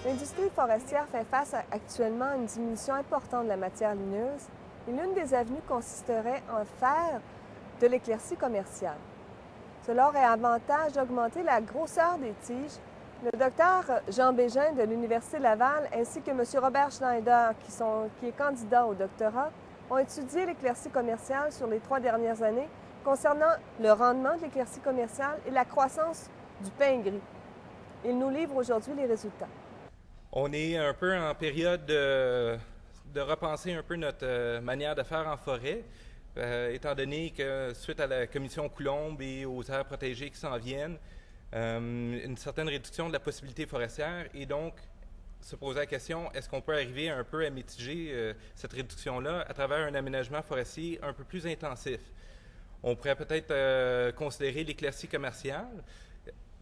L'industrie forestière fait face actuellement à une diminution importante de la matière lineuse et l'une des avenues consisterait en faire de l'éclaircie commerciale. Cela aurait avantage d'augmenter la grosseur des tiges. Le docteur Jean Bégin de l'Université Laval ainsi que M. Robert Schneider, qui est candidat au doctorat, ont étudié l'éclaircie commerciale sur les 3 dernières années concernant le rendement de l'éclaircie commerciale et la croissance du pain gris. Ils nous livrent aujourd'hui les résultats. On est un peu en période de repenser un peu notre manière de faire en forêt, étant donné que suite à la commission Coulombe et aux aires protégées qui s'en viennent, une certaine réduction de la possibilité forestière et donc se poser la question, est-ce qu'on peut arriver un peu à mitiger cette réduction-là à travers un aménagement forestier un peu plus intensif? On pourrait peut-être considérer l'éclaircie commerciale.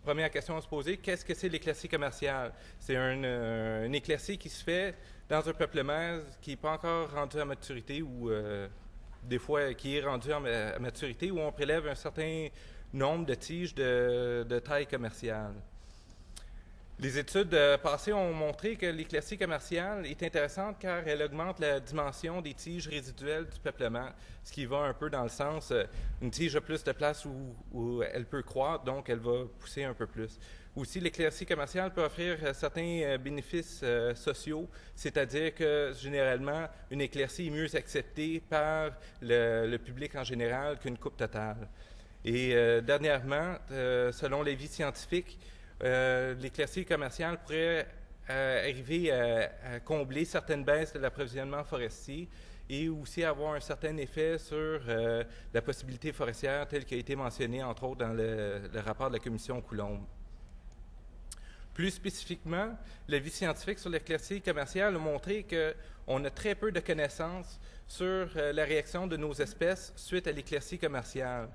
Première question à se poser, qu'est-ce que c'est l'éclaircie commerciale? C'est un éclaircie qui se fait dans un peuplement qui n'est pas encore rendu à maturité ou des fois qui est rendu à maturité où on prélève un certain nombre de tiges de taille commerciale. Les études passées ont montré que l'éclaircie commerciale est intéressante car elle augmente la dimension des tiges résiduelles du peuplement, ce qui va un peu dans le sens, une tige a plus de place où elle peut croître, donc elle va pousser un peu plus. Aussi, l'éclaircie commerciale peut offrir certains bénéfices sociaux, c'est-à-dire que généralement, une éclaircie est mieux acceptée par le public en général qu'une coupe totale. Et dernièrement, selon l'avis scientifique, l'éclaircie commerciale pourrait arriver à combler certaines baisses de l'approvisionnement forestier et aussi avoir un certain effet sur la possibilité forestière telle qui a été mentionnée entre autres dans le rapport de la commission Coulombe. Plus spécifiquement, l'avis scientifique sur l'éclaircie commerciale a montré qu'on a très peu de connaissances sur la réaction de nos espèces suite à l'éclaircie commerciale.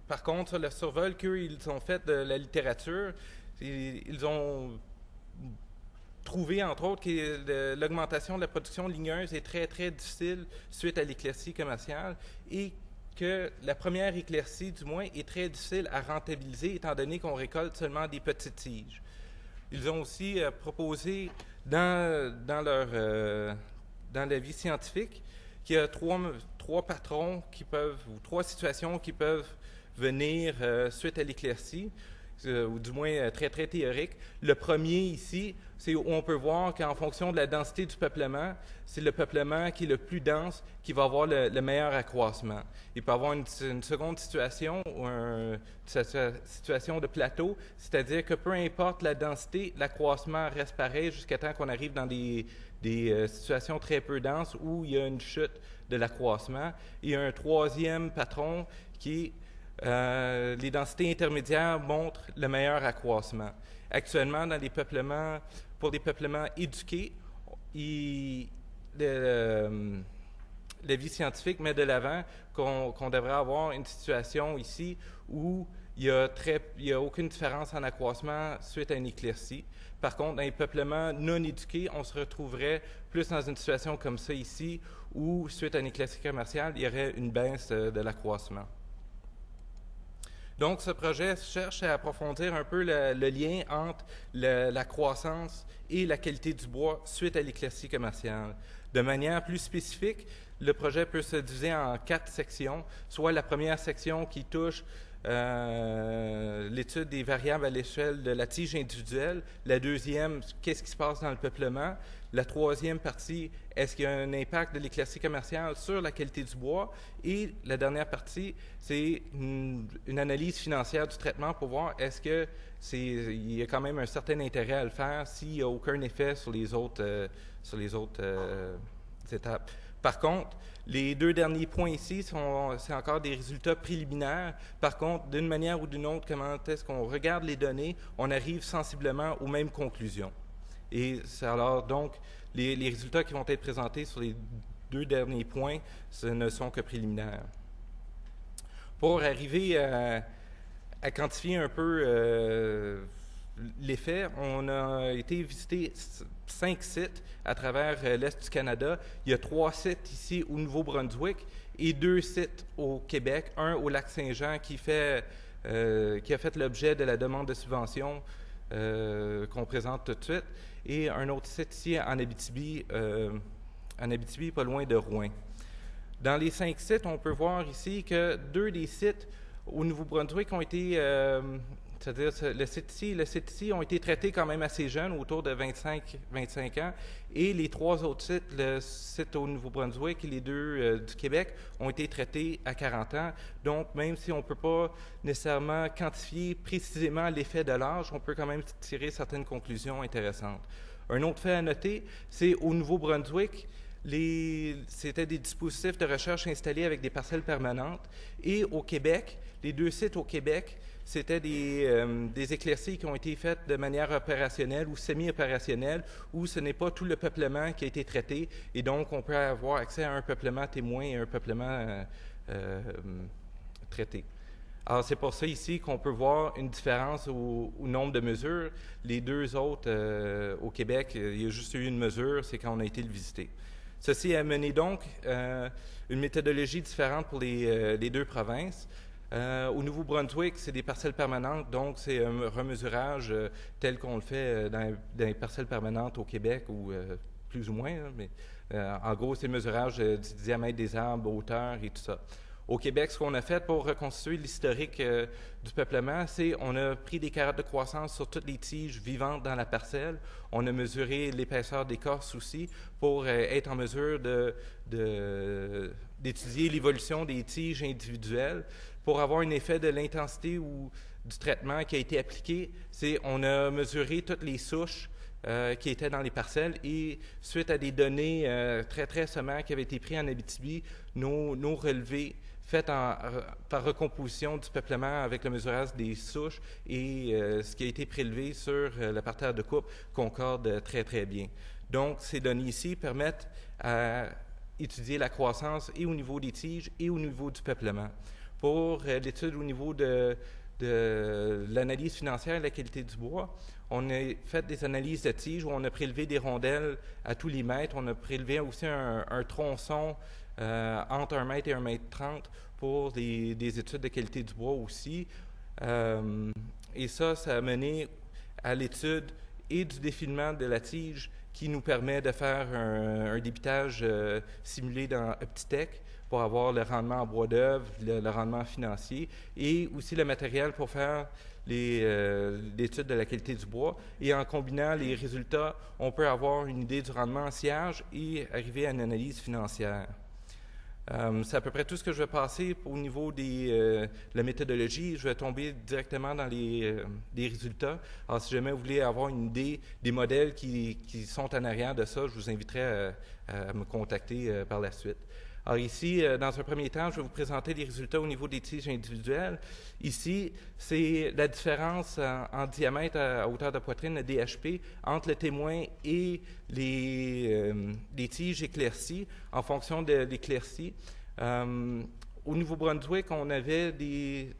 Par contre, sur le survol qu'ils ont fait de la littérature, ils ont trouvé, entre autres, que l'augmentation de la production ligneuse est très, très difficile suite à l'éclaircie commerciale et que la première éclaircie, du moins, est très difficile à rentabiliser étant donné qu'on récolte seulement des petites tiges. Ils ont aussi proposé dans l'avis scientifique qu'il y a trois patrons qui peuvent, ou 3 situations qui peuvent venir suite à l'éclaircie, ou du moins très, très théorique. Le premier ici, c'est où on peut voir qu'en fonction de la densité du peuplement, c'est le peuplement qui est le plus dense qui va avoir le meilleur accroissement. Il peut y avoir une seconde situation, ou une situation de plateau, c'est-à-dire que peu importe la densité, l'accroissement reste pareil jusqu'à temps qu'on arrive dans des situations très peu denses où il y a une chute de l'accroissement. Et un troisième patron qui est les densités intermédiaires montrent le meilleur accroissement. Actuellement, dans les peuplements, pour des peuplements éduqués, l'avis scientifique met de l'avant qu'on devrait avoir une situation ici où il n'y a aucune différence en accroissement suite à une éclaircie. Par contre, dans les peuplements non éduqués, on se retrouverait plus dans une situation comme ça ici, où suite à une éclaircie commerciale, il y aurait une baisse de l'accroissement. Donc, ce projet cherche à approfondir un peu le lien entre la croissance et la qualité du bois suite à l'éclaircie commerciale. De manière plus spécifique, le projet peut se diviser en 4 sections, soit la première section qui touche l'étude des variables à l'échelle de la tige individuelle, la deuxième, qu'est-ce qui se passe dans le peuplement, la troisième partie, est-ce qu'il y a un impact de l'éclaircie commerciale sur la qualité du bois, et la dernière partie, c'est une analyse financière du traitement pour voir est-ce que il y a quand même un certain intérêt à le faire s'il n'y a aucun effet sur les autres étapes. Par contre, les 2 derniers points ici, c'est encore des résultats préliminaires. Par contre, d'une manière ou d'une autre, comment est-ce qu'on regarde les données, on arrive sensiblement aux mêmes conclusions. Et alors, donc, les résultats qui vont être présentés sur les 2 derniers points, ce ne sont que préliminaires. Pour arriver à quantifier un peu l'effet, on a été visiter 5 sites à travers l'Est du Canada. Il y a 3 sites ici au Nouveau-Brunswick et 2 sites au Québec, un au Lac-Saint-Jean qui a fait l'objet de la demande de subvention qu'on présente tout de suite, et un autre site ici en Abitibi, pas loin de Rouyn. Dans les 5 sites, on peut voir ici que 2 des sites au Nouveau-Brunswick ont été, c'est-à-dire le site ici ont été traités quand même assez jeunes, autour de 25 ans, et les 3 autres sites, le site au Nouveau-Brunswick et les 2 du Québec, ont été traités à 40 ans. Donc, même si on ne peut pas nécessairement quantifier précisément l'effet de l'âge, on peut quand même tirer certaines conclusions intéressantes. Un autre fait à noter, c'est au Nouveau-Brunswick, c'était des dispositifs de recherche installés avec des parcelles permanentes. Et au Québec, les 2 sites au Québec, c'était des éclaircies qui ont été faites de manière opérationnelle ou semi-opérationnelle, où ce n'est pas tout le peuplement qui a été traité. Et donc, on peut avoir accès à un peuplement témoin et un peuplement traité. Alors, c'est pour ça ici qu'on peut voir une différence au nombre de mesures. Les 2 autres, au Québec, il y a juste eu une mesure, c'est quand on a été le visiter. Ceci a mené donc une méthodologie différente pour les 2 provinces. Au Nouveau-Brunswick, c'est des parcelles permanentes, donc c'est un remesurage tel qu'on le fait dans les parcelles permanentes au Québec, ou plus ou moins, hein, mais en gros, c'est le mesurage du diamètre des arbres, hauteur et tout ça. Au Québec, ce qu'on a fait pour reconstituer l'historique du peuplement, c'est on a pris des carottes de croissance sur toutes les tiges vivantes dans la parcelle. On a mesuré l'épaisseur d'écorce aussi pour être en mesure d'étudier l'évolution des tiges individuelles. Pour avoir un effet de l'intensité ou du traitement qui a été appliqué, on a mesuré toutes les souches qui étaient dans les parcelles, et suite à des données très, très sommaires qui avaient été prises en Abitibi, nos relevés faits par recomposition du peuplement avec le mesurage des souches et ce qui a été prélevé sur le parterre de coupe concorde très, très bien. Donc, ces données ici permettent à étudier la croissance et au niveau des tiges et au niveau du peuplement. Pour l'étude au niveau de l'analyse financière et la qualité du bois, on a fait des analyses de tiges où on a prélevé des rondelles à tous les mètres. On a prélevé aussi un tronçon entre 1 mètre et 1 mètre 30 pour des études de qualité du bois aussi. Et ça a mené à l'étude et du défilement de la tige qui nous permet de faire un débitage simulé dans Optitech pour avoir le rendement en bois d'œuvre, le rendement financier, et aussi le matériel pour faire l'étude de la qualité du bois. Et en combinant les résultats, on peut avoir une idée du rendement en sciage et arriver à une analyse financière. C'est à peu près tout ce que je vais passer au niveau de la méthodologie. Je vais tomber directement dans les résultats. Alors, si jamais vous voulez avoir une idée des modèles qui sont en arrière de ça, je vous inviterai à me contacter par la suite. Alors ici, dans un premier temps, je vais vous présenter les résultats au niveau des tiges individuelles. Ici, c'est la différence en diamètre à hauteur de poitrine, le DHP, entre le témoin et les tiges éclaircies en fonction de l'éclaircie. Au Nouveau-Brunswick, on avait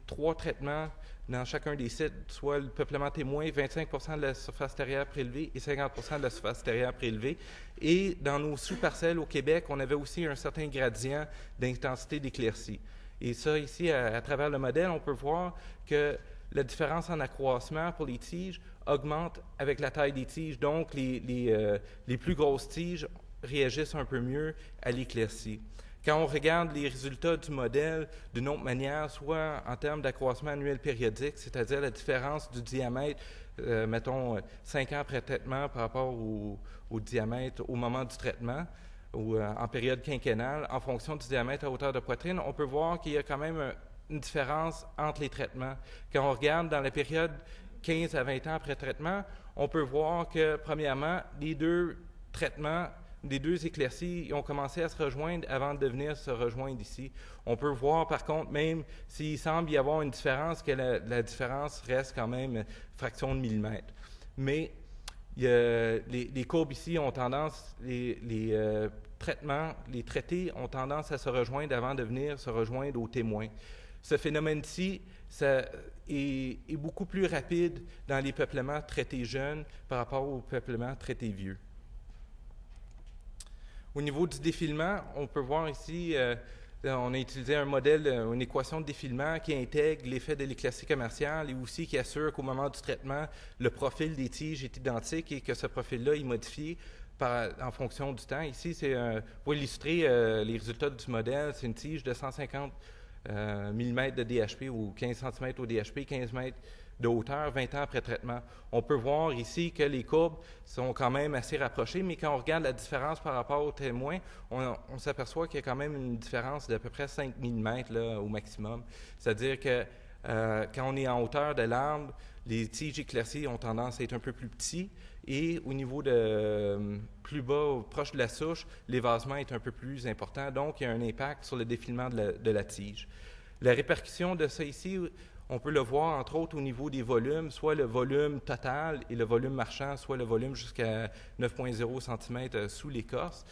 3 traitements dans chacun des sites, soit le peuplement témoin, 25% de la surface terrière prélevée et 50% de la surface terrière prélevée. Et dans nos sous-parcelles au Québec, on avait aussi un certain gradient d'intensité d'éclaircie. Et ça, ici, à travers le modèle, on peut voir que la différence en accroissement pour les tiges augmente avec la taille des tiges. Donc, les plus grosses tiges réagissent un peu mieux à l'éclaircie. Quand on regarde les résultats du modèle d'une autre manière, soit en termes d'accroissement annuel périodique, c'est-à-dire la différence du diamètre, mettons 5 ans après traitement par rapport au diamètre au moment du traitement, ou en période quinquennale, en fonction du diamètre à hauteur de poitrine, on peut voir qu'il y a quand même une différence entre les traitements. Quand on regarde dans la période 15 à 20 ans après traitement, on peut voir que, premièrement, les 2 traitements, les 2 éclaircies ont commencé à se rejoindre avant de venir se rejoindre ici. On peut voir, par contre, même s'il semble y avoir une différence, que la différence reste quand même fraction de millimètre. Mais les courbes ici ont tendance, les traités ont tendance à se rejoindre avant de venir se rejoindre aux témoins. Ce phénomène-ci est beaucoup plus rapide dans les peuplements traités jeunes par rapport aux peuplements traités vieux. Au niveau du défilement, on peut voir ici On a utilisé un modèle, une équation de défilement qui intègre l'effet de l'éclaircie commerciale et aussi qui assure qu'au moment du traitement, le profil des tiges est identique et que ce profil-là est modifié en fonction du temps. Ici, c'est pour illustrer les résultats du modèle, c'est une tige de 150 mm de DHP ou 15 cm au DHP, 15 mètres de hauteur 20 ans après traitement. On peut voir ici que les courbes sont quand même assez rapprochées, mais quand on regarde la différence par rapport aux témoins, on s'aperçoit qu'il y a quand même une différence d'à peu près 5 mm là, au maximum. C'est-à-dire que quand on est en hauteur de l'arbre, les tiges éclaircies ont tendance à être un peu plus petits et au niveau de plus bas, proche de la souche, l'évasement est un peu plus important, donc il y a un impact sur le défilement de la tige. La répercussion de ça ici, on peut le voir entre autres au niveau des volumes, soit le volume total et le volume marchand, soit le volume jusqu'à 9,0 cm sous l'écorce.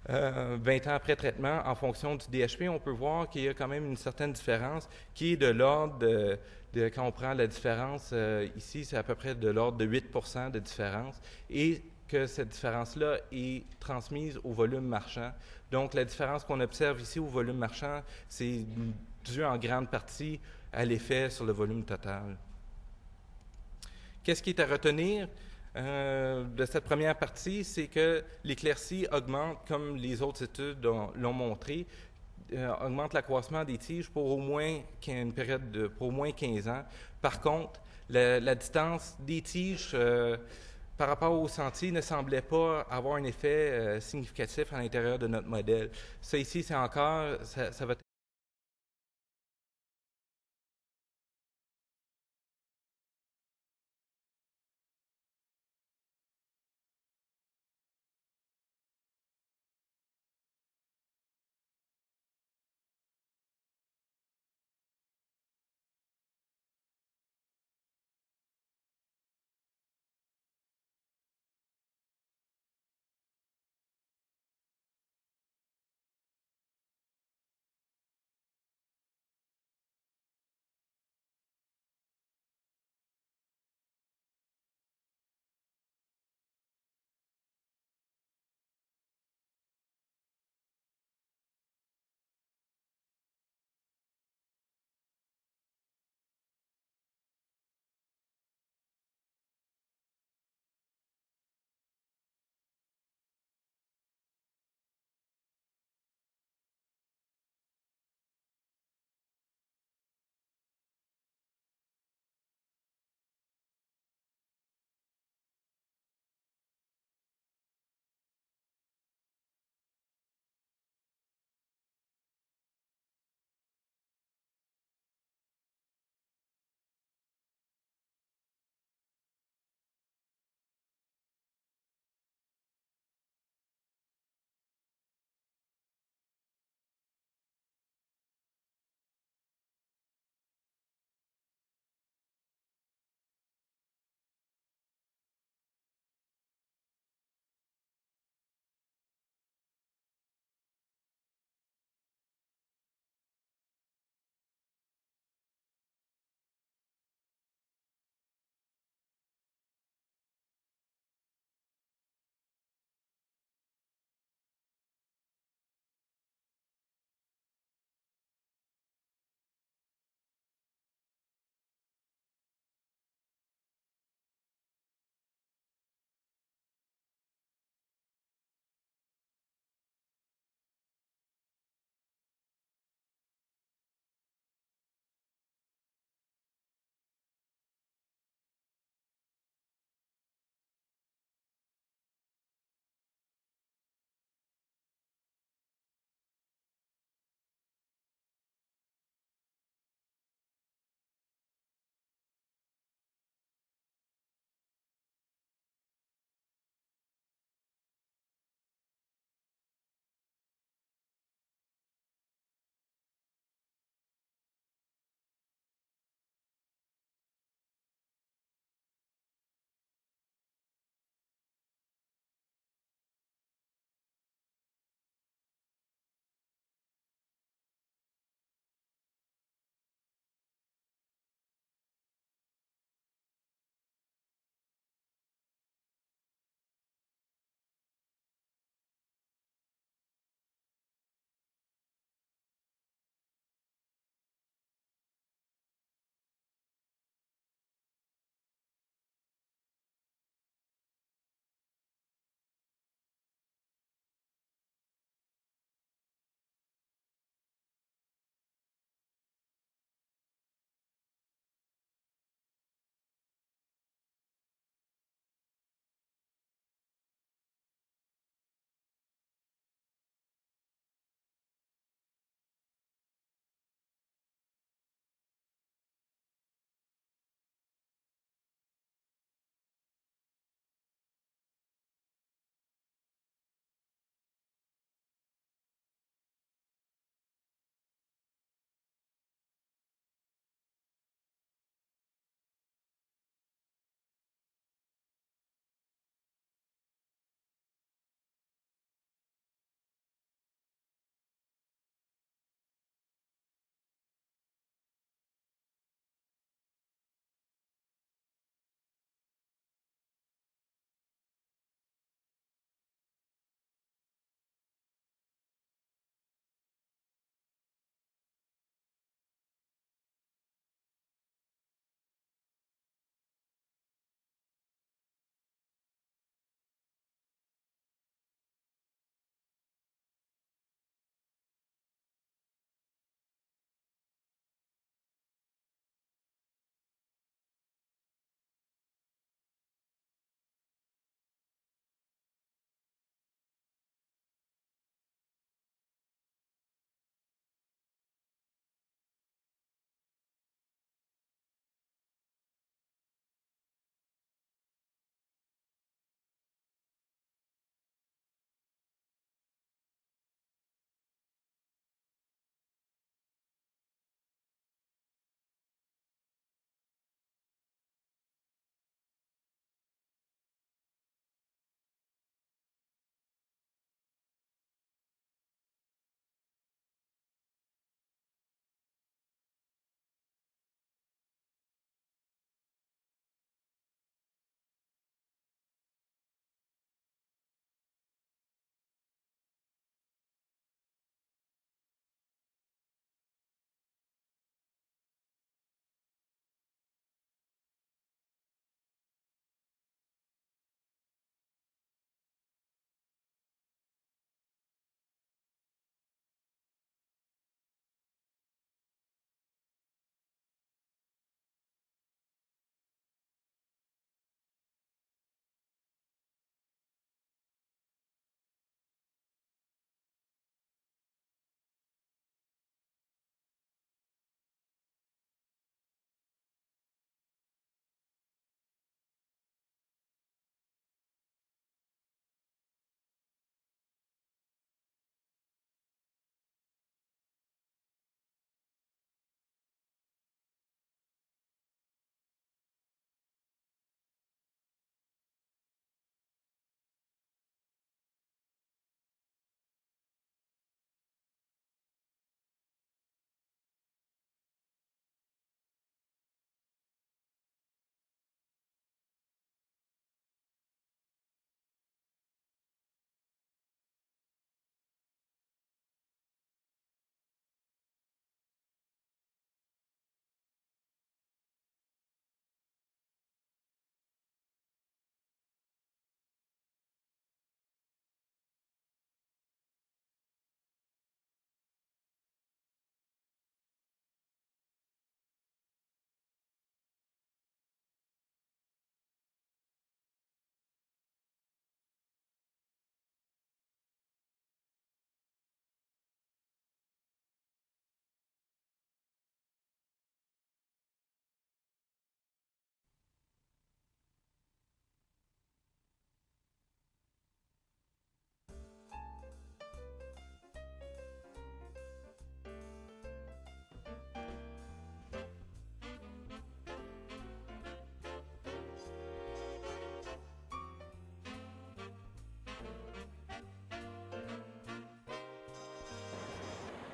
20 ans après traitement, en fonction du DHP, on peut voir qu'il y a quand même une certaine différence qui est de l'ordre quand on prend la différence ici, c'est à peu près de l'ordre de 8 % de différence et que cette différence-là est transmise au volume marchand. Donc, la différence qu'on observe ici au volume marchand, c'est dû en grande partie à l'effet sur le volume total. Qu'est-ce qui est à retenir de cette première partie? C'est que l'éclaircie augmente, comme les autres études l'ont montré, augmente l'accroissement des tiges pour au moins une période pour au moins 15 ans. Par contre, la distance des tiges par rapport au sentier ne semblait pas avoir un effet significatif à l'intérieur de notre modèle. Ça ici, c'est encore, ça va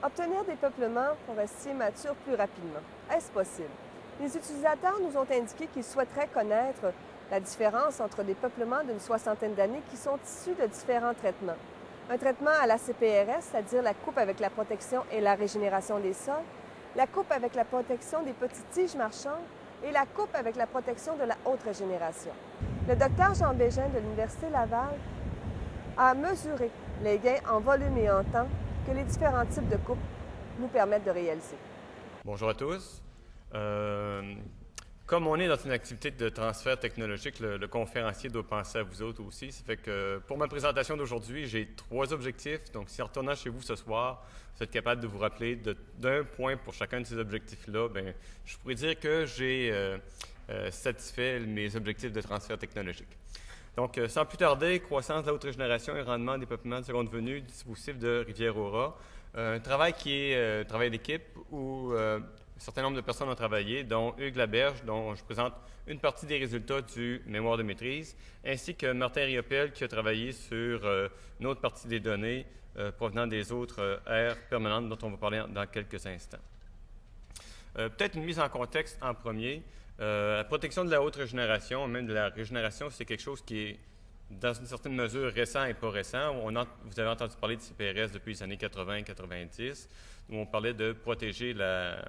obtenir des peuplements forestiers matures plus rapidement. Est-ce possible? Les utilisateurs nous ont indiqué qu'ils souhaiteraient connaître la différence entre des peuplements d'une soixantaine d'années qui sont issus de différents traitements. Un traitement à la CPRS, c'est-à-dire la coupe avec la protection et la régénération des sols, la coupe avec la protection des petites tiges marchandes et la coupe avec la protection de la haute régénération. Le docteur Jean Bégin de l'Université Laval a mesuré les gains en volume et en temps que les différents types de coupes nous permettent de réaliser. Bonjour à tous. Comme on est dans une activité de transfert technologique, le conférencier doit penser à vous autres aussi. Ça fait que pour ma présentation d'aujourd'hui, j'ai 3 objectifs. Donc, si en retournant chez vous ce soir, vous êtes capable de vous rappeler d'un point pour chacun de ces objectifs-là, bien, je pourrais dire que j'ai satisfait mes objectifs de transfert technologique. Donc, sans plus tarder, croissance de la haute régénération et rendement des peuplements de seconde venue, dispositif de Rivière-Aura. Un travail qui est un travail d'équipe où un certain nombre de personnes ont travaillé, dont Hugues Laberge, dont je présente une partie des résultats du mémoire de maîtrise, ainsi que Martin Riopel, qui a travaillé sur une autre partie des données provenant des autres aires permanentes dont on va parler dans quelques instants. Peut-être une mise en contexte en premier. La protection de la haute régénération, même de la régénération, c'est quelque chose qui est, dans une certaine mesure, récent et pas récent. Vous avez entendu parler de CPRS depuis les années 80-90, où on parlait de protéger la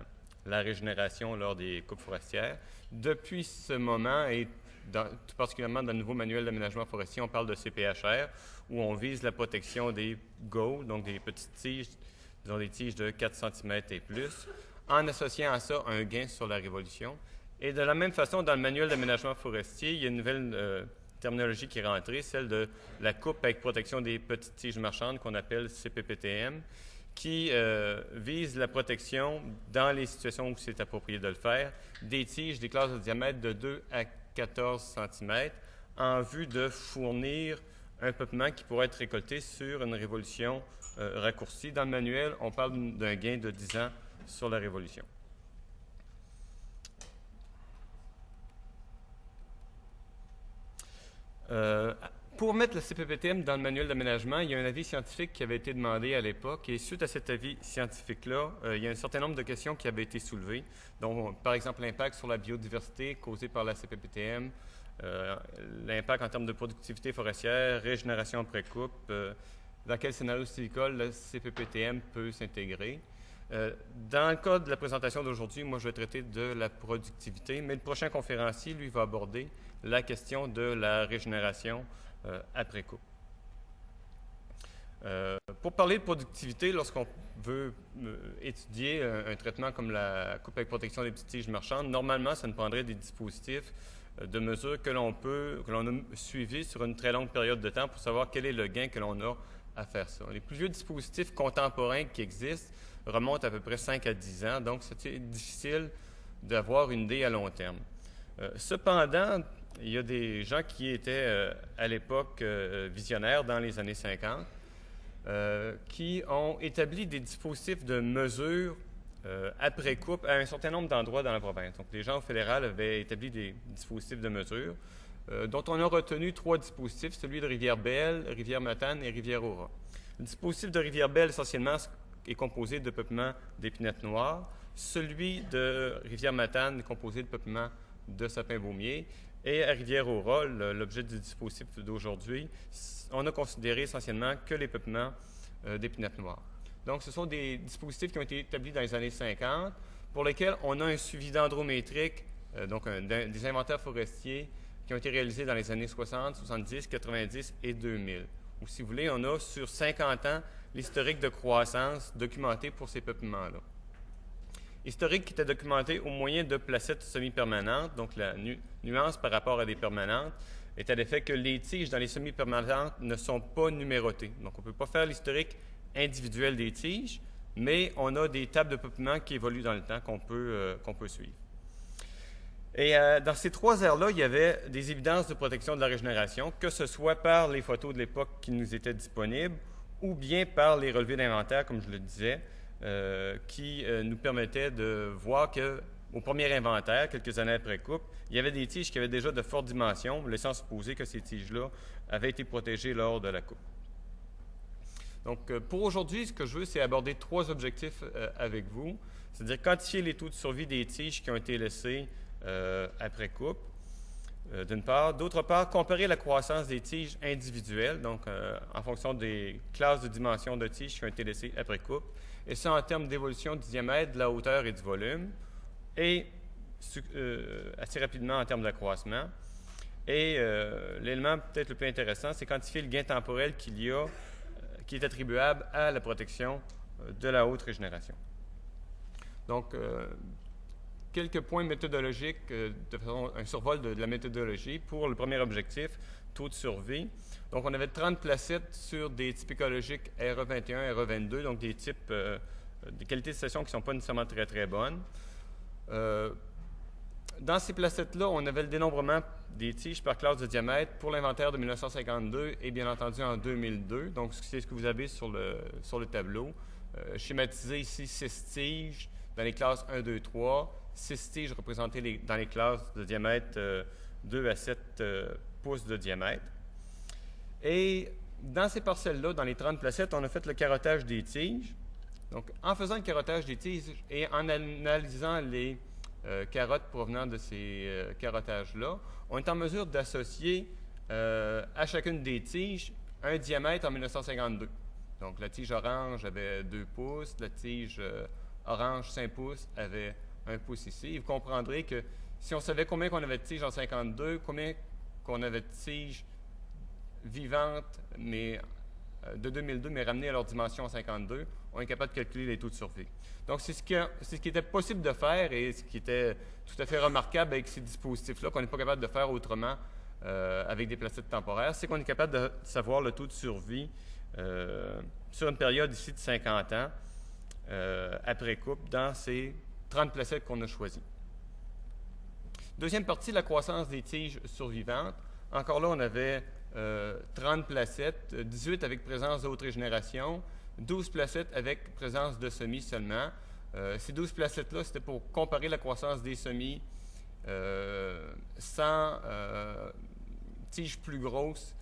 régénération lors des coupes forestières. Depuis ce moment, et tout particulièrement dans le nouveau manuel d'aménagement forestier, on parle de CPHR, où on vise la protection des GO, donc des petites tiges, disons des tiges de 4 cm et plus, en associant à ça un gain sur la révolution. Et de la même façon, dans le manuel d'aménagement forestier, il y a une nouvelle terminologie qui est rentrée, celle de la coupe avec protection des petites tiges marchandes, qu'on appelle CPPTM, qui vise la protection, dans les situations où c'est approprié de le faire, des tiges des classes de diamètre de 2 à 14 cm en vue de fournir un peuplement qui pourrait être récolté sur une révolution raccourcie. Dans le manuel, on parle d'un gain de 10 ans sur la révolution. Pour mettre le CPPTM dans le manuel d'aménagement, il y a un avis scientifique qui avait été demandé à l'époque et suite à cet avis scientifique-là, il y a un certain nombre de questions qui avaient été soulevées, dont par exemple l'impact sur la biodiversité causé par la CPPTM, l'impact en termes de productivité forestière, régénération après coupe, dans quel scénario sylvicole le CPPTM peut s'intégrer. Dans le cas de la présentation d'aujourd'hui, moi je vais traiter de la productivité, mais le prochain conférencier, lui, va aborder la question de la régénération après coupe. Pour parler de productivité, lorsqu'on veut étudier un traitement comme la coupe avec protection des petites tiges marchandes, normalement, ça nous prendrait des dispositifs de mesure que l'on a suivis sur une très longue période de temps pour savoir quel est le gain que l'on a à faire ça. Les plus vieux dispositifs contemporains qui existent remontent à peu près 5 à 10 ans, donc c'est difficile d'avoir une idée à long terme. Cependant, il y a des gens qui étaient à l'époque visionnaires dans les années 50 qui ont établi des dispositifs de mesure après coupe à un certain nombre d'endroits dans la province. Donc, les gens au fédéral avaient établi des dispositifs de mesure dont on a retenu 3 dispositifs, celui de Rivière-Belle, Rivière-Matane et Rivière-Aura. Le dispositif de Rivière-Belle, essentiellement, est composé de peuplements d'épinettes noires. Celui de Rivière-Matane est composé de peuplements de sapins baumiers. Et à Rivière-Aura, l'objet du dispositif d'aujourd'hui, on a considéré essentiellement que les peuplements d'épinettes noires. Donc, ce sont des dispositifs qui ont été établis dans les années 50, pour lesquels on a un suivi dendrométrique, donc des inventaires forestiers qui ont été réalisés dans les années 60, 70, 90 et 2000. Ou si vous voulez, on a sur 50 ans l'historique de croissance documenté pour ces peuplements-là. Historique qui était documenté au moyen de placettes semi-permanentes, donc la nuance par rapport à des permanentes est à l'effet que les tiges dans les semi-permanentes ne sont pas numérotées. Donc, on ne peut pas faire l'historique individuel des tiges, mais on a des tables de peuplement qui évoluent dans le temps qu'on peut suivre. Et dans ces 3 aires-là, il y avait des évidences de protection de la régénération, que ce soit par les photos de l'époque qui nous étaient disponibles, ou bien par les relevés d'inventaire, comme je le disais, qui nous permettaient de voir qu'au premier inventaire, quelques années après coupe, il y avait des tiges qui avaient déjà de fortes dimensions, laissant supposer que ces tiges-là avaient été protégées lors de la coupe. Donc, pour aujourd'hui, ce que je veux, c'est aborder 3 objectifs avec vous, c'est-à-dire quantifier les taux de survie des tiges qui ont été laissées après coupe, d'une part. D'autre part, comparer la croissance des tiges individuelles, donc en fonction des classes de dimension de tiges qui ont été laissées après coupe, et ça en termes d'évolution du diamètre, de la hauteur et du volume, et assez rapidement en termes d'accroissement. Et l'élément peut-être le plus intéressant, c'est quantifier le gain temporel qu'il y a, qui est attribuable à la protection de la haute régénération. Donc, quelques points méthodologiques, de façon, un survol de la méthodologie pour le premier objectif, taux de survie. Donc, on avait 30 placettes sur des types écologiques RE21, RE22, donc des types, des qualités de station qui ne sont pas nécessairement très, très bonnes. Dans ces placettes-là, on avait le dénombrement des tiges par classe de diamètre pour l'inventaire de 1952 et bien entendu en 2002. Donc, c'est ce que vous avez sur le tableau. Schématisé ici 6 tiges dans les classes 1, 2, 3. 6 tiges représentées dans les classes de diamètre 2 à 7 pouces de diamètre. Et dans ces parcelles-là, dans les 30 placettes, on a fait le carottage des tiges. Donc, en faisant le carottage des tiges et en analysant les carottes provenant de ces carottages-là, on est en mesure d'associer à chacune des tiges un diamètre en 1952. Donc, la tige orange avait 2 pouces, la tige orange 5 pouces avait 1 pouce ici. Et vous comprendrez que si on savait combien qu'on avait de tiges en 52, combien qu'on avait de tiges vivantes, mais de 2002, mais ramenées à leur dimension en 52, on est capable de calculer les taux de survie. Donc, c'est ce qui était possible de faire et ce qui était tout à fait remarquable avec ces dispositifs-là, qu'on n'est pas capable de faire autrement avec des placettes temporaires, c'est qu'on est capable de savoir le taux de survie sur une période ici de 50 ans après coupe dans ces 30 placettes qu'on a choisies. Deuxième partie, la croissance des tiges survivantes. Encore là, on avait 30 placettes, 18 avec présence de haute régénération, 12 placettes avec présence de semis seulement. Ces 12 placettes-là, c'était pour comparer la croissance des semis sans tiges plus grosses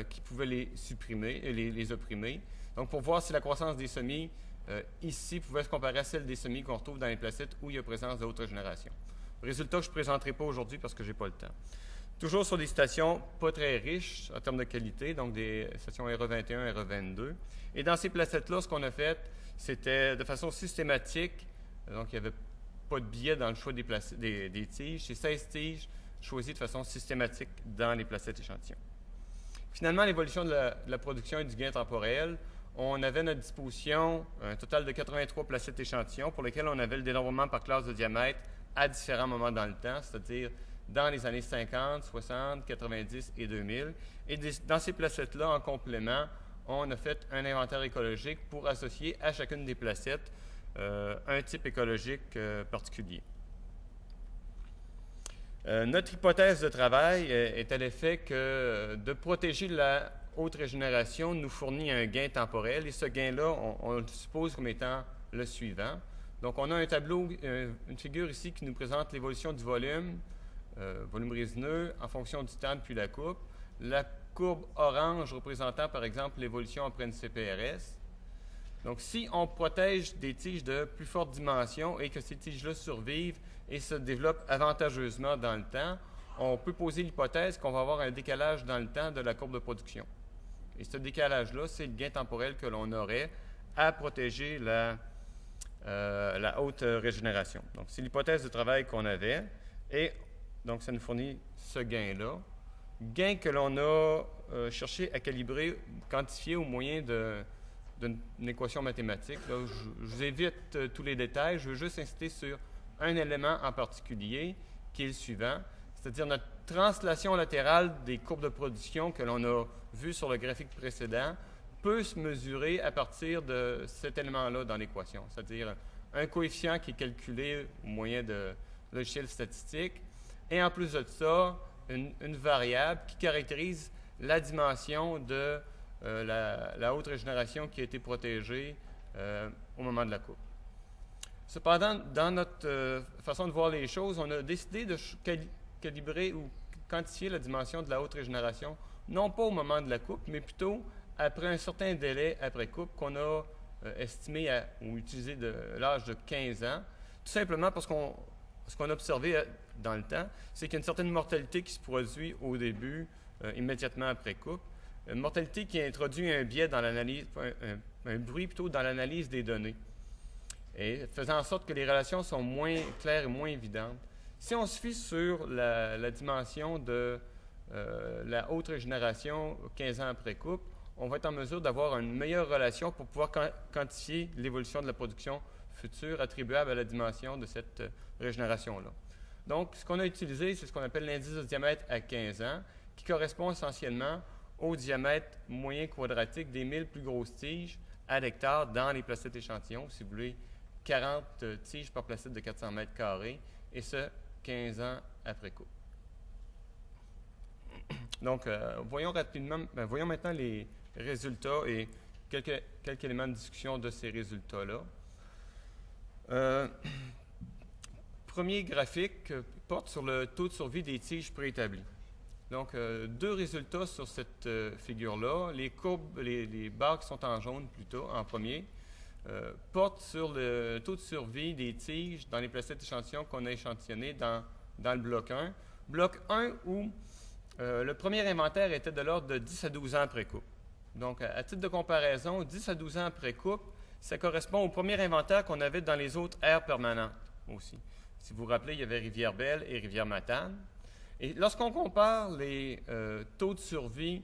qui pouvaient les supprimer, les opprimer. Donc, pour voir si la croissance des semis ici pouvait se comparer à celle des semis qu'on retrouve dans les placettes où il y a présence de haute régénération. Résultat que je ne présenterai pas aujourd'hui parce que je n'ai pas le temps. Toujours sur des stations pas très riches en termes de qualité, donc des stations RE21, RE22. Et dans ces placettes-là, ce qu'on a fait, c'était de façon systématique, donc il n'y avait pas de biais dans le choix des tiges. C'est 16 tiges choisies de façon systématique dans les placettes échantillons. Finalement, l'évolution de la production et du gain temporel, on avait à notre disposition un total de 83 placettes échantillons pour lesquelles on avait le dénombrement par classe de diamètre à différents moments dans le temps, c'est-à-dire dans les années 50, 60, 90 et 2000. Et dans ces placettes-là, en complément, on a fait un inventaire écologique pour associer à chacune des placettes un type écologique particulier. Notre hypothèse de travail est à l'effet que de protéger la haute régénération nous fournit un gain temporel, et ce gain-là, on le suppose comme étant le suivant. Donc, on a un tableau, une figure ici qui nous présente l'évolution du volume résineux en fonction du temps depuis la coupe. La courbe orange représentant, par exemple, l'évolution après une CPRS. Donc, si on protège des tiges de plus forte dimension et que ces tiges-là survivent et se développent avantageusement dans le temps, on peut poser l'hypothèse qu'on va avoir un décalage dans le temps de la courbe de production. Et ce décalage-là, c'est le gain temporel que l'on aurait à protéger la haute régénération. Donc, c'est l'hypothèse de travail qu'on avait. Et donc, ça nous fournit ce gain-là. Gain que l'on a cherché à calibrer, quantifier au moyen d'une équation mathématique. Là, je vous évite tous les détails. Je veux juste insister sur un élément en particulier, qui est le suivant, c'est-à-dire notre translation latérale des courbes de production que l'on a vues sur le graphique précédent peut se mesurer à partir de cet élément-là dans l'équation, c'est-à-dire un coefficient qui est calculé au moyen de logiciels statistiques, et en plus de ça, une variable qui caractérise la dimension de la haute régénération qui a été protégée au moment de la coupe. Cependant, dans notre façon de voir les choses, on a décidé de calibrer ou quantifier la dimension de la haute régénération, non pas au moment de la coupe, mais plutôt après un certain délai après coupe qu'on a estimé ou utilisé de l'âge de 15 ans, tout simplement parce ce qu'on a observé dans le temps, c'est qu'il y a une certaine mortalité qui se produit au début, immédiatement après coupe, une mortalité qui introduit un biais dans l'analyse, un bruit plutôt dans l'analyse des données, et faisant en sorte que les relations sont moins claires et moins évidentes. Si on se fie sur la dimension de la haute régénération 15 ans après coupe, on va être en mesure d'avoir une meilleure relation pour pouvoir quantifier l'évolution de la production future attribuable à la dimension de cette régénération-là. Donc, ce qu'on a utilisé, c'est ce qu'on appelle l'indice de diamètre à 15 ans, qui correspond essentiellement au diamètre moyen quadratique des 1000 plus grosses tiges à l'hectare dans les placettes échantillons, si vous voulez, 40 tiges par placette de 400 mètres carrés, et ce, 15 ans après coupe. Donc, voyons maintenant les résultats et quelques éléments de discussion de ces résultats-là. Premier graphique porte sur le taux de survie des tiges préétablies. Donc, deux résultats sur cette figure-là. Les courbes, les barres qui sont en jaune plutôt, en premier, portent sur le taux de survie des tiges dans les placettes échantillons qu'on a échantillonnées dans le bloc 1. Bloc 1 où le premier inventaire était de l'ordre de 10 à 12 ans après coupe. Donc, à titre de comparaison, 10 à 12 ans après coupe, ça correspond au premier inventaire qu'on avait dans les autres aires permanentes aussi. Si vous vous rappelez, il y avait Rivière-Belle et Rivière-Matane. Et lorsqu'on compare les taux de survie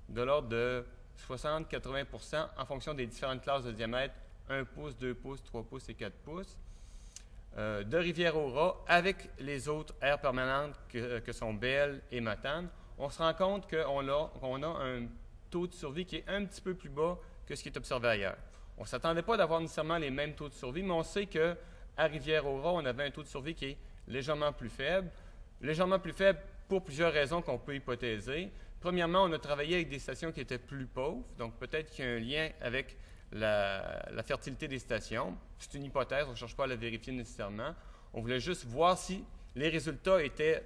de l'ordre de 60-80% en fonction des différentes classes de diamètre, 1 pouce, 2 pouces, 3 pouces et 4 pouces, de Rivière-au-Rat avec les autres aires permanentes que sont Belle et Matane, on se rend compte qu'on a un taux de survie qui est un petit peu plus bas que ce qui est observé ailleurs. On ne s'attendait pas d'avoir nécessairement les mêmes taux de survie, mais on sait qu'à Rivière-au-Rat, on avait un taux de survie qui est légèrement plus faible. Légèrement plus faible pour plusieurs raisons qu'on peut hypothéser. Premièrement, on a travaillé avec des stations qui étaient plus pauvres, donc peut-être qu'il y a un lien avec la fertilité des stations. C'est une hypothèse, on ne cherche pas à la vérifier nécessairement. On voulait juste voir si les résultats étaient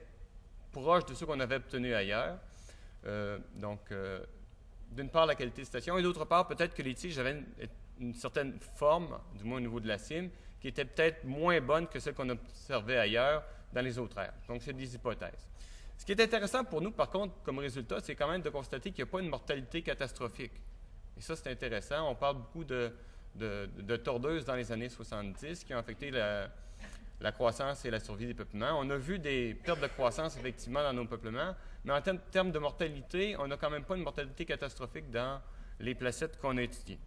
proches de ceux qu'on avait obtenus ailleurs. D'une part, la qualité des stations, et d'autre part, peut-être que les tiges avaient une certaine forme, du moins au niveau de la cime, qui était peut-être moins bonne que celle qu'on observait ailleurs dans les autres aires. Donc, c'est des hypothèses. Ce qui est intéressant pour nous, par contre, comme résultat, c'est quand même de constater qu'il n'y a pas une mortalité catastrophique. Et ça, c'est intéressant. On parle beaucoup de tordeuses dans les années 70 qui ont affecté la croissance et la survie des peuplements. On a vu des pertes de croissance, effectivement, dans nos peuplements, mais en termes de mortalité, on n'a quand même pas une mortalité catastrophique dans les placettes qu'on a étudiées.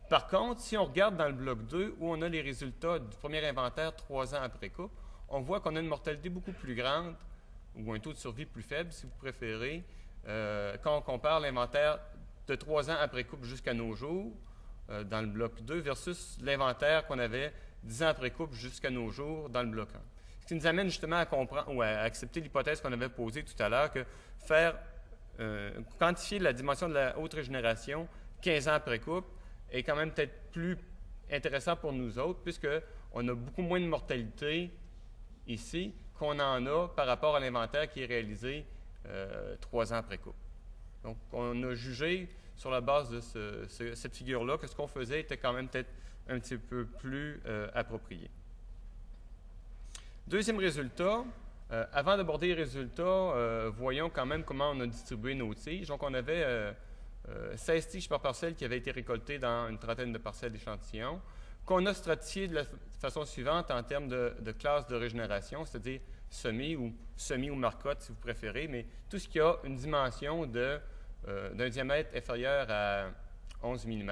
Par contre, si on regarde dans le bloc 2, où on a les résultats du premier inventaire 3 ans après coupe, on voit qu'on a une mortalité beaucoup plus grande, ou un taux de survie plus faible, si vous préférez, quand on compare l'inventaire de 3 ans après coupe jusqu'à nos jours, dans le bloc 2, versus l'inventaire qu'on avait 10 ans après coupe jusqu'à nos jours dans le bloc 1. Ce qui nous amène justement à comprendre ou à accepter l'hypothèse qu'on avait posée tout à l'heure, que quantifier la dimension de la haute régénération 15 ans après coupe est quand même peut-être plus intéressant pour nous autres, puisqu'on a beaucoup moins de mortalité ici qu'on en a par rapport à l'inventaire qui est réalisé 3 ans après coupe. Donc, on a jugé sur la base de cette figure-là que ce qu'on faisait était quand même peut-être un petit peu plus approprié. Deuxième résultat, avant d'aborder les résultats, voyons quand même comment on a distribué nos tiges. Donc, on avait 16 tiges par parcelle qui avaient été récoltées dans une trentaine de parcelles d'échantillons, qu'on a stratifié de la façon suivante en termes de classe de régénération, c'est-à-dire semi ou marcotte si vous préférez, mais tout ce qui a une dimension d'un diamètre inférieur à 11 mm,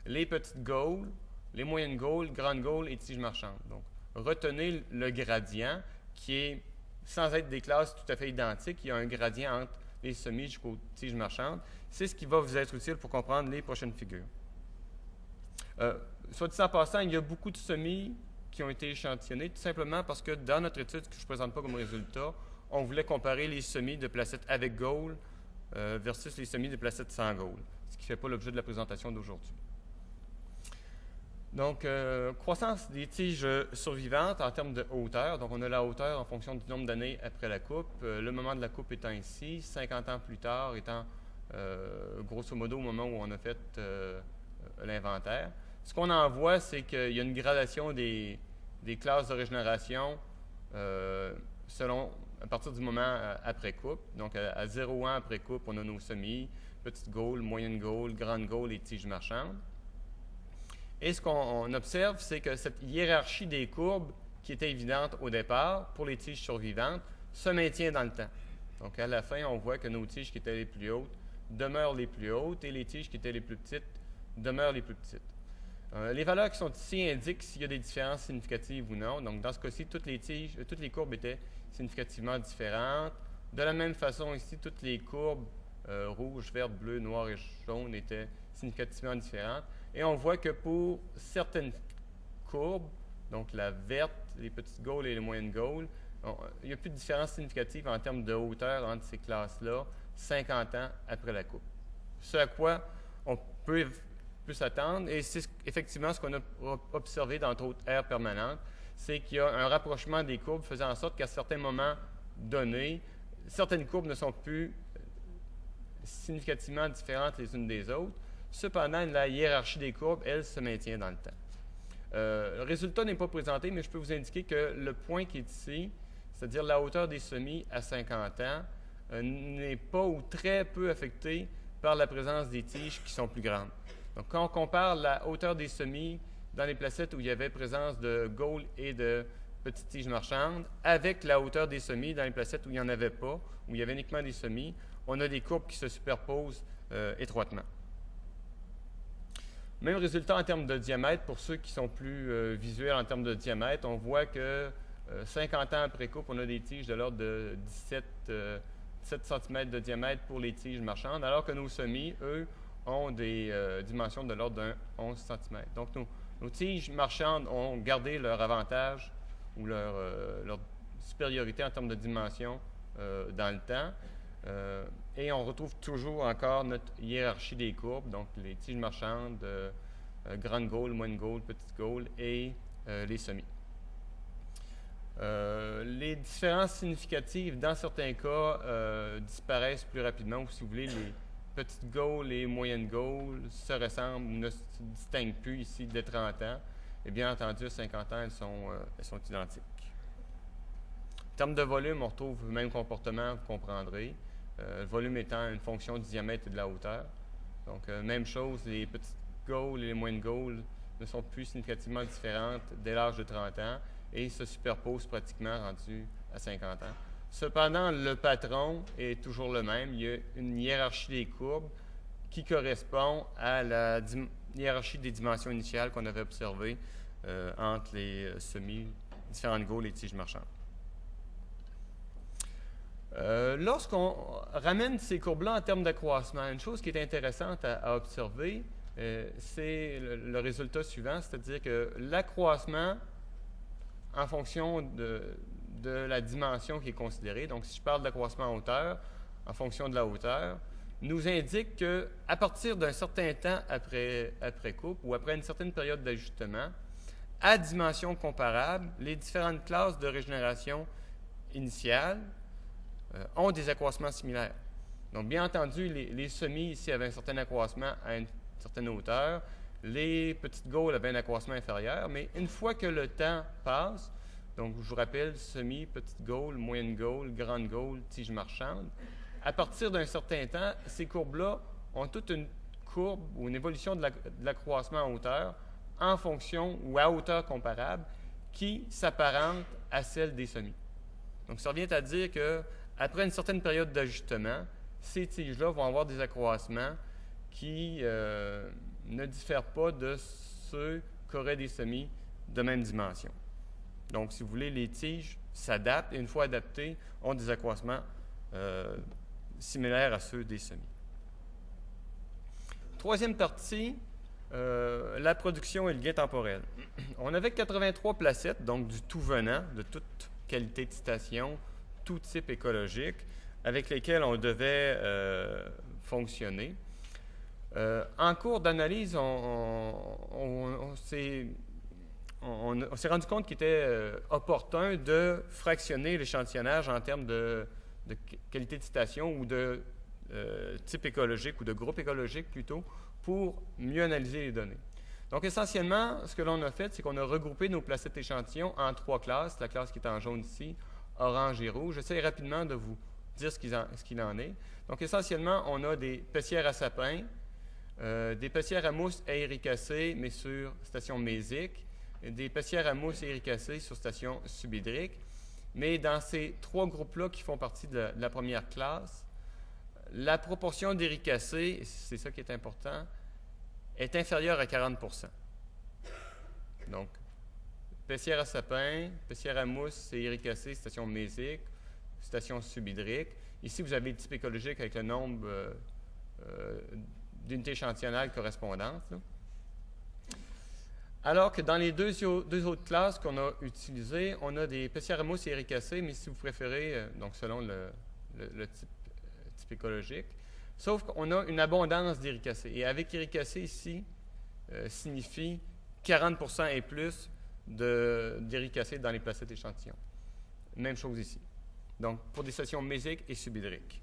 les petites gaules, les moyennes gaules, grandes gaules et tiges marchandes. Donc, retenez le gradient qui est, sans être des classes tout à fait identiques, il y a un gradient entre les semis jusqu'aux tiges marchandes. C'est ce qui va vous être utile pour comprendre les prochaines figures. Soit dit en passant, il y a beaucoup de semis qui ont été échantillonnés, tout simplement parce que dans notre étude, que je ne présente pas comme résultat, on voulait comparer les semis de placettes avec gaule versus les semis de placettes sans gaule, ce qui ne fait pas l'objet de la présentation d'aujourd'hui. Donc, croissance des tiges survivantes en termes de hauteur. Donc, on a la hauteur en fonction du nombre d'années après la coupe. Le moment de la coupe étant ici, 50 ans plus tard étant grosso modo au moment où on a fait l'inventaire. Ce qu'on en voit, c'est qu'il y a une gradation des classes de régénération à partir du moment après coupe. Donc, à 0 ans après coupe, on a nos semis, petite gaule, moyenne gaule, grande gaule et tiges marchandes. Et ce qu'on observe, c'est que cette hiérarchie des courbes, qui était évidente au départ pour les tiges survivantes, se maintient dans le temps. Donc, à la fin, on voit que nos tiges qui étaient les plus hautes demeurent les plus hautes et les tiges qui étaient les plus petites demeurent les plus petites. Les valeurs qui sont ici indiquent s'il y a des différences significatives ou non. Donc, dans ce cas-ci, toutes les courbes étaient significativement différentes. De la même façon, ici, toutes les courbes rouge, verte, bleu, noir et jaune étaient significativement différentes. Et on voit que pour certaines courbes, donc la verte, les petites gaules et les moyennes gaules, il n'y a plus de différence significative en termes de hauteur entre ces classes-là 50 ans après la coupe. Ce à quoi on peut s'attendre, et c'est effectivement ce qu'on a observé dans d'autres aires permanentes, c'est qu'il y a un rapprochement des courbes faisant en sorte qu'à certains moments donnés, certaines courbes ne sont plus significativement différentes les unes des autres. Cependant, la hiérarchie des courbes, elle, se maintient dans le temps. Le résultat n'est pas présenté, mais je peux vous indiquer que le point qui est ici, c'est-à-dire la hauteur des semis à 50 ans, n'est pas ou très peu affectée par la présence des tiges qui sont plus grandes. Donc, quand on compare la hauteur des semis dans les placettes où il y avait présence de gaules et de petites tiges marchandes, avec la hauteur des semis dans les placettes où il n'y en avait pas, où il y avait uniquement des semis, on a des courbes qui se superposent étroitement. Même résultat en termes de diamètre, pour ceux qui sont plus visuels en termes de diamètre, on voit que 50 ans après coupe, on a des tiges de l'ordre de 17 cm de diamètre pour les tiges marchandes, alors que nos semis, eux, ont des dimensions de l'ordre d'un 11 cm. Donc, nos tiges marchandes ont gardé leur avantage ou leur supériorité en termes de dimension dans le temps. Et on retrouve toujours encore notre hiérarchie des courbes, donc les tiges marchandes, grande gaule, moyenne gaule, petite gaule et les semis. Les différences significatives, dans certains cas, disparaissent plus rapidement, ou si vous voulez, les petites gaules et moyennes gaules se ressemblent ou ne se distinguent plus ici dès 30 ans. Et bien entendu, à 50 ans, elles sont identiques. En termes de volume, on retrouve le même comportement, vous comprendrez. Le volume étant une fonction du diamètre et de la hauteur. Donc, même chose, les petites gaules et les moyennes gaules ne sont plus significativement différentes dès l'âge de 30 ans et se superposent pratiquement rendus à 50 ans. Cependant, le patron est toujours le même. Il y a une hiérarchie des courbes qui correspond à la hiérarchie des dimensions initiales qu'on avait observées entre les semis, différentes gaules et tiges marchandes. Lorsqu'on ramène ces courbes-là en termes d'accroissement, une chose qui est intéressante à observer, c'est le résultat suivant, c'est-à-dire que l'accroissement en fonction de la dimension qui est considérée, donc si je parle d'accroissement en hauteur, en fonction de la hauteur, nous indique qu'à partir d'un certain temps après coupe ou après une certaine période d'ajustement, à dimension comparable, les différentes classes de régénération initiale ont des accroissements similaires. Donc, bien entendu, les semis ici avaient un certain accroissement à une certaine hauteur, les petites gaules avaient un accroissement inférieur, mais une fois que le temps passe, donc je vous rappelle, semis, petite gaule, moyenne gaule, grande gaule, tige marchande, à partir d'un certain temps, ces courbes-là ont toute une courbe ou une évolution de l'accroissement en hauteur en fonction ou à hauteur comparable qui s'apparente à celle des semis. Donc, ça revient à dire qu'après une certaine période d'ajustement, ces tiges-là vont avoir des accroissements qui ne diffèrent pas de ceux qu'auraient des semis de même dimension. Donc, si vous voulez, les tiges s'adaptent et une fois adaptées, ont des accroissements similaires à ceux des semis. Troisième partie, la production et le gain temporel. On avait 83 placettes, donc du tout venant, de toute qualité de station, tout type écologique, avec lesquelles on devait fonctionner. En cours d'analyse, on s'est rendu compte qu'il était opportun de fractionner l'échantillonnage en termes de qualité de station ou de type écologique ou de groupe écologique plutôt, pour mieux analyser les données. Donc, essentiellement, ce que l'on a fait, c'est qu'on a regroupé nos placettes échantillons en 3 classes. La classe qui est en jaune ici, orange et rouge. J'essaie rapidement de vous dire ce qu'il en est. Donc, essentiellement, on a des pessières à sapin, des pessières à mousse à éricacée, mais sur station mésique, des pessières à mousse et éricacée sur station subhydrique. Mais dans ces 3 groupes-là qui font partie de la première classe, la proportion d'éricacée, c'est ça qui est important, est inférieure à 40 %. Donc, pessière à sapin, pessière à mousse et éricacée, station mésique, station subhydrique. Ici, vous avez le type écologique avec le nombre d'unités échantillonnales correspondantes. Là. Alors que dans les deux autres classes qu'on a utilisées, on a des pessières à mousse et éricacées, mais si vous préférez, donc selon le type écologique, sauf qu'on a une abondance d'éricacées. Et avec éricacées ici, signifie 40 % et plus d'éricacées dans les placettes échantillons. Même chose ici. Donc, pour des stations mésiques et subhydriques.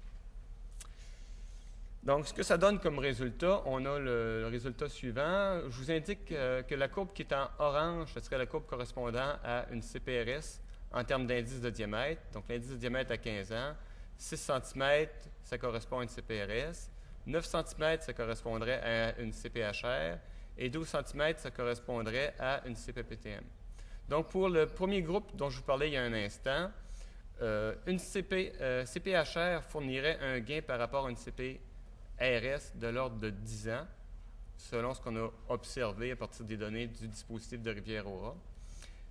Donc, ce que ça donne comme résultat, on a le résultat suivant. Je vous indique que la courbe qui est en orange, ce serait la courbe correspondant à une CPRS en termes d'indice de diamètre. Donc, l'indice de diamètre à 15 ans. 6 cm, ça correspond à une CPRS. 9 cm, ça correspondrait à une CPHR. Et 12 cm, ça correspondrait à une CPPTM. Donc, pour le premier groupe dont je vous parlais il y a un instant, une CPHR fournirait un gain par rapport à une CPRS de l'ordre de 10 ans, selon ce qu'on a observé à partir des données du dispositif de Rivière-Aura.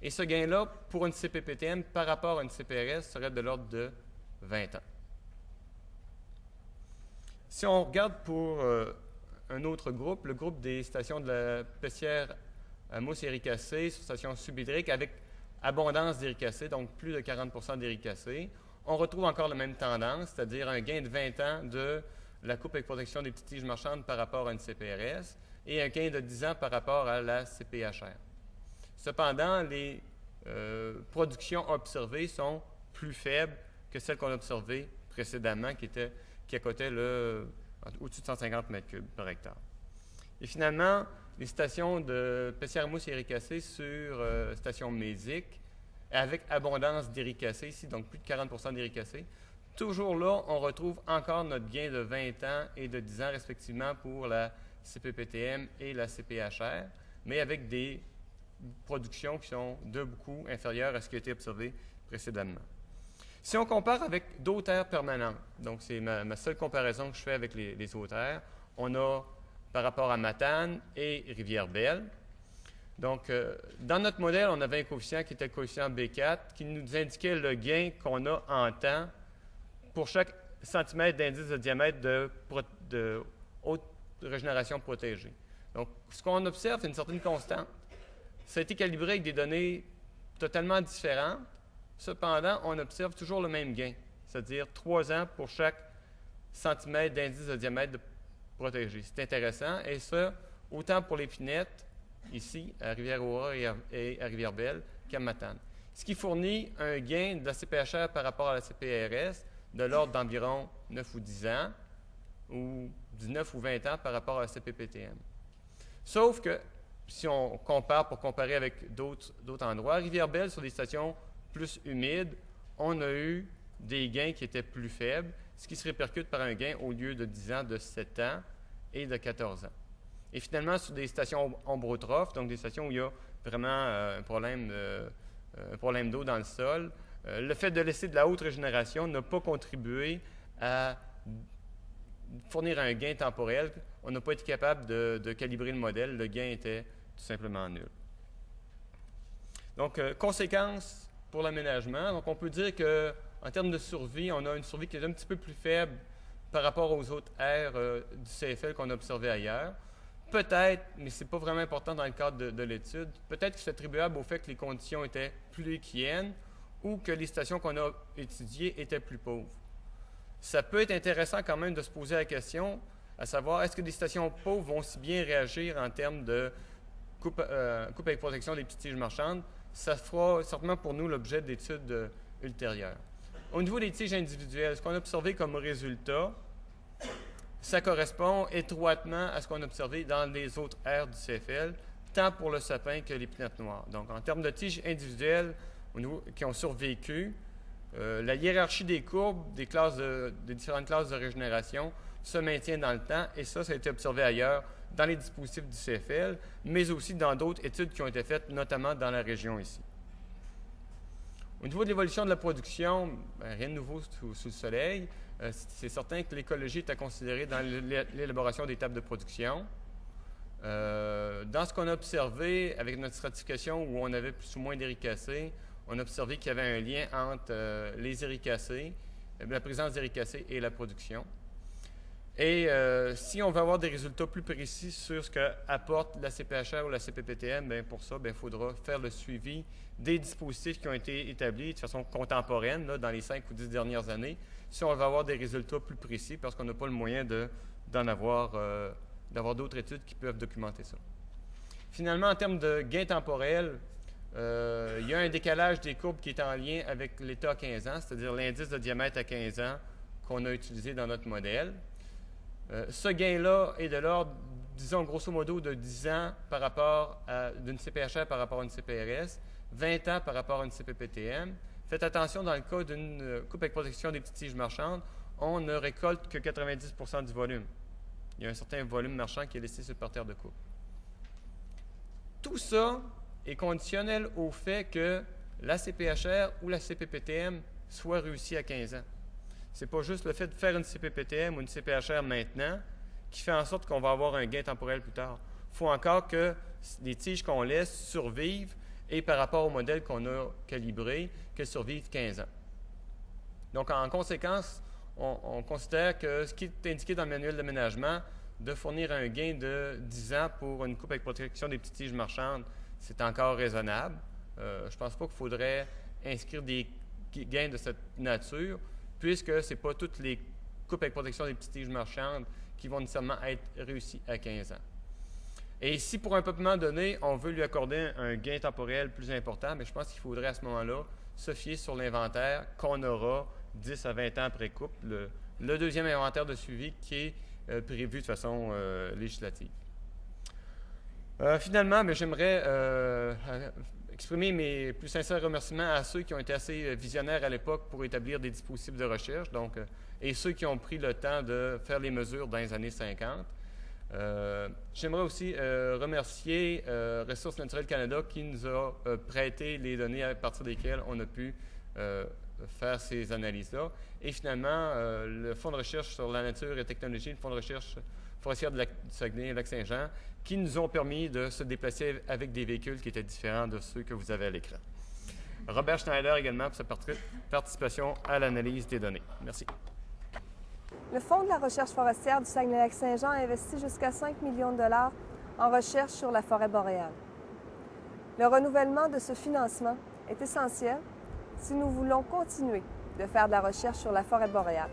Et ce gain-là, pour une CPPTM, par rapport à une CPRS, serait de l'ordre de 20 ans. Si on regarde pour un autre groupe, le groupe des stations de la pessière à mousse éricacée sur station subhydrique avec abondance d'éricacée, donc plus de 40 % d'éricacée, on retrouve encore la même tendance, c'est-à-dire un gain de 20 ans de la coupe avec protection des petites tiges marchandes par rapport à une CPRS et un gain de 10 ans par rapport à la CPHR. Cependant, les productions observées sont plus faibles que celles qu'on a observées précédemment, qui accotaient au-dessus de 150 m3 par hectare. Et finalement, les stations de pessière à mousse éricacée sur station mésique, avec abondance d'éricacée ici, donc plus de 40 % d'éricacée. Toujours là, on retrouve encore notre gain de 20 ans et de 10 ans respectivement pour la CPPTM et la CPHR, mais avec des productions qui sont de beaucoup inférieures à ce qui a été observé précédemment. Si on compare avec d'autres aires permanentes, donc c'est ma seule comparaison que je fais avec les autres aires, on a par rapport à Matane et Rivière-Belle. Donc, dans notre modèle, on avait un coefficient qui était le coefficient B4 qui nous indiquait le gain qu'on a en temps pour chaque centimètre d'indice de diamètre de haute régénération protégée. Donc, ce qu'on observe, c'est une certaine constante. Ça a été calibré avec des données totalement différentes. Cependant, on observe toujours le même gain, c'est-à-dire 3 ans pour chaque centimètre d'indice de diamètre protégé. C'est intéressant. Et ça, autant pour l'épinette, ici, à Rivière-Aura et à Rivière-Belle, qu'à Matane. Ce qui fournit un gain de la CPHR par rapport à la CPRS de l'ordre d'environ 9 ou 10 ans, ou 19 ou 20 ans par rapport à la CPPTM. Sauf que, si on compare, pour comparer avec d'autres endroits, à Rivière-Belle, sur des stations plus humides, on a eu des gains qui étaient plus faibles, ce qui se répercute par un gain au lieu de 10 ans, de 7 ans et de 14 ans. Et finalement, sur des stations ombrotrophes, donc des stations où il y a vraiment un problème d'eau dans le sol, le fait de laisser de la haute régénération n'a pas contribué à fournir un gain temporel. On n'a pas été capable de calibrer le modèle. Le gain était tout simplement nul. Donc, conséquence pour l'aménagement. Donc, on peut dire qu'en termes de survie, on a une survie qui est un petit peu plus faible par rapport aux autres aires du CFL qu'on a observées ailleurs. Peut-être, mais ce n'est pas vraiment important dans le cadre de l'étude, peut-être que c'est attribuable au fait que les conditions étaient plus équiennes ou que les stations qu'on a étudiées étaient plus pauvres. Ça peut être intéressant quand même de se poser la question, à savoir, est-ce que des stations pauvres vont si bien réagir en termes de coupe avec protection des petites tiges marchandes? Ça fera certainement pour nous l'objet d'études ultérieures. Au niveau des tiges individuelles, ce qu'on a observé comme résultat, Ça correspond étroitement à ce qu'on a observé dans les autres aires du CFL, tant pour le sapin que les pinnettes noires. Donc, en termes de tiges individuelles qui ont survécu, la hiérarchie des courbes des différentes classes de régénération se maintient dans le temps, et ça a été observé ailleurs dans les dispositifs du CFL, mais aussi dans d'autres études qui ont été faites, notamment dans la région ici. Au niveau de l'évolution de la production, rien de nouveau sous le soleil. C'est certain que l'écologie est à considérer dans l'élaboration des tables de production. Dans ce qu'on a observé avec notre stratification où on avait plus ou moins d'éricacées, on a observé qu'il y avait un lien entre les éricacées, la présence d'éricacées et la production. Et si on veut avoir des résultats plus précis sur ce qu'apporte la CPHR ou la CPPTM, bien pour ça, il faudra faire le suivi des dispositifs qui ont été établis de façon contemporaine là, dans les 5 ou 10 dernières années, si on veut avoir des résultats plus précis, parce qu'on n'a pas le moyen d'avoir d'autres études qui peuvent documenter ça. Finalement, en termes de gain temporel, il y a un décalage des courbes qui est en lien avec l'état à 15 ans, c'est-à-dire l'indice de diamètre à 15 ans qu'on a utilisé dans notre modèle. Ce gain-là est de l'ordre, disons grosso modo, de 10 ans par rapport d'une CPHR par rapport à une CPRS, 20 ans par rapport à une CPPTM. Faites attention, dans le cas d'une coupe avec protection des petites tiges marchandes, on ne récolte que 90 % du volume. Il y a un certain volume marchand qui est laissé sur le parterre de coupe. Tout ça est conditionnel au fait que la CPHR ou la CPPTM soit réussie à 15 ans. Ce n'est pas juste le fait de faire une CPPTM ou une CPHR maintenant qui fait en sorte qu'on va avoir un gain temporel plus tard. Il faut encore que les tiges qu'on laisse survivent et par rapport au modèle qu'on a calibré, qu'elles survivent 15 ans. Donc, en conséquence, on considère que ce qui est indiqué dans le manuel d'aménagement, de fournir un gain de 10 ans pour une coupe avec protection des petites tiges marchandes, c'est encore raisonnable. Je ne pense pas qu'il faudrait inscrire des gains de cette nature, puisque ce n'est pas toutes les coupes avec protection des petites tiges marchandes qui vont nécessairement être réussies à 15 ans. Et si pour un peuplement donné, on veut lui accorder un gain temporel plus important, mais je pense qu'il faudrait à ce moment-là se fier sur l'inventaire qu'on aura 10 à 20 ans après coupe, le deuxième inventaire de suivi qui est prévu de façon législative. Finalement, j'aimerais exprimer mes plus sincères remerciements à ceux qui ont été assez visionnaires à l'époque pour établir des dispositifs de recherche, et ceux qui ont pris le temps de faire les mesures dans les années 50. J'aimerais aussi remercier Ressources naturelles Canada qui nous a prêté les données à partir desquelles on a pu faire ces analyses-là. Et finalement, le Fonds de recherche sur la nature et technologie, le Fonds de recherche forestière du Saguenay et Lac-Saint-Jean, qui nous ont permis de se déplacer avec des véhicules qui étaient différents de ceux que vous avez à l'écran. Robert Schneider également pour sa participation à l'analyse des données. Merci. Le Fonds de la recherche forestière du Saguenay-Lac-Saint-Jean a investi jusqu'à 5 millions de dollars en recherche sur la forêt boréale. Le renouvellement de ce financement est essentiel si nous voulons continuer de faire de la recherche sur la forêt boréale.